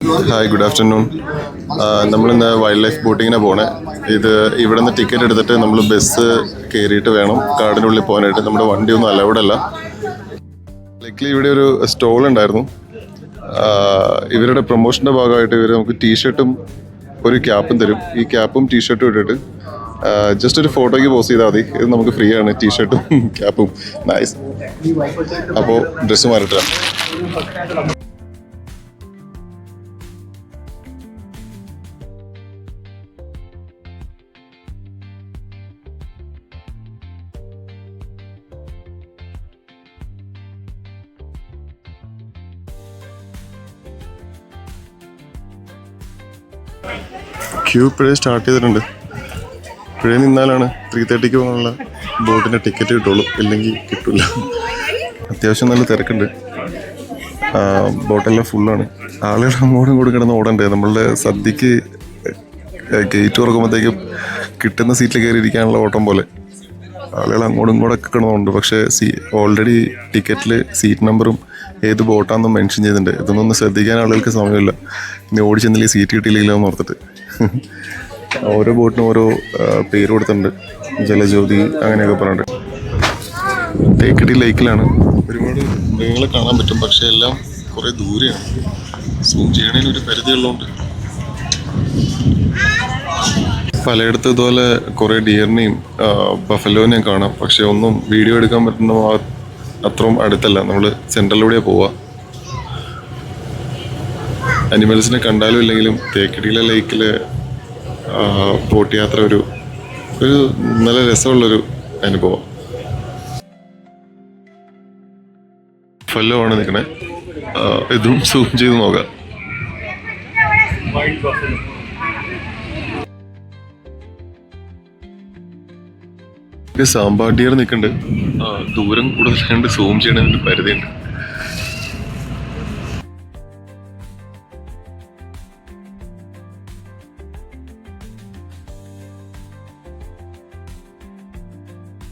Hi, good afternoon. നമ്മളിന്ന് wild life ബോട്ടിങ്ങിനാണ് പോണേ. ഇവിടെ നിന്ന് ടിക്കറ്റ് എടുത്തിട്ട് നമ്മൾ ബസ് കയറിയിട്ട് വേണം കാടിനുള്ളിൽ പോകാനായിട്ട്. നമ്മുടെ വണ്ടിയൊന്നും അലൗഡ് അല്ല. ലൈക്ലി ഇവിടെ ഒരു സ്റ്റോൾ ഉണ്ടായിരുന്നു. ഇവരുടെ പ്രൊമോഷൻ്റെ ഭാഗമായിട്ട് ഇവർ നമുക്ക് ടീഷർട്ടും ഒരു ക്യാപ്പും തരും. ഈ ക്യാപ്പും ടീഷർട്ടും ഇട്ടിട്ട് ജസ്റ്റ് ഒരു ഫോട്ടോയ്ക്ക് പോസ്റ്റ് ചെയ്താൽ മതി. ഇത് നമുക്ക് ഫ്രീ ആണ്, ടീഷർട്ടും ക്യാപ്പും. നൈസ്. അപ്പോൾ ഡ്രസ്സ് മാറിയിട്ടാണ്. ക്യൂ ഇപ്പോഴേ സ്റ്റാർട്ട് ചെയ്തിട്ടുണ്ട്. ഇപ്പോഴേ നിന്നാലാണ് 3:30 പോകാനുള്ള ബോട്ടിൻ്റെ ടിക്കറ്റ് കിട്ടുള്ളൂ, ഇല്ലെങ്കിൽ കിട്ടില്ല. അത്യാവശ്യം നല്ല തിരക്കുണ്ട്. ബോട്ടെല്ലാം ഫുള്ളാണ്. ആളുകൾ അങ്ങോട്ടും ഇങ്ങോട്ടും കിടന്ന് ഓടണ്ടേ. നമ്മളുടെ സദ്യക്ക് ഗേറ്റ് തുറക്കുമ്പോഴത്തേക്കും കിട്ടുന്ന സീറ്റിൽ കയറി ഇരിക്കാനുള്ള ഓട്ടം പോലെ ആളുകൾ അങ്ങോട്ടും ഇങ്ങോട്ടൊക്കെ കിടന്നുണ്ട്. പക്ഷേ ഓൾറെഡി ടിക്കറ്റിൽ സീറ്റ് നമ്പറും ഏത് ബോട്ടാണെന്നും മെൻഷൻ ചെയ്തിട്ടുണ്ട്. ഇതൊന്നും ശ്രദ്ധിക്കാൻ ആളുകൾക്ക് സമയമില്ല. ഇനി ഓടിച്ചെന്നില്ലെങ്കിൽ സീറ്റ് കിട്ടിയില്ലെങ്കിലോ എന്ന് ഓർത്തിട്ട് ഓരോ ബോട്ടിനും ഓരോ പേര് കൊടുത്തിട്ടുണ്ട്. ജലജ്യോതി അങ്ങനെയൊക്കെ പറഞ്ഞിട്ട്. തേക്കടി ലേക്കിലാണ്. ഒരുപാട് മൃഗങ്ങളെ കാണാൻ പറ്റും, പക്ഷെ എല്ലാം കുറേ ദൂരെയാണ്. സൂം ചെയ്യണതിന് ഒരു പരിധി ഉള്ളതുകൊണ്ട് പലയിടത്തും ഇതുപോലെ കുറേ ഡിയറിനെയും ബഫലോനെയും കാണാം. പക്ഷെ ഒന്നും വീഡിയോ എടുക്കാൻ പറ്റുന്ന അത്രയും അടുത്തല്ല. നമ്മൾ സെൻട്രലിലൂടെയാണ് പോവുക. അനിമൽസിനെ കണ്ടാലും ഇല്ലെങ്കിലും തേക്കടിയിലെ ലേക്കിൽ ബോട്ട് യാത്ര ഒരു നല്ല രസമുള്ളൊരു അനുഭവം. ബഫല്ലോ ആണ് നിൽക്കണേ. ഇതും സൂം ചെയ്ത് നോക്കാം. സാമ്പാർ ഡിയർ നിൽക്കുന്നുണ്ട്. ദൂരം കൂടുതലായിട്ട് സൂം ചെയ്യണതിന് പരിധിയുണ്ട്.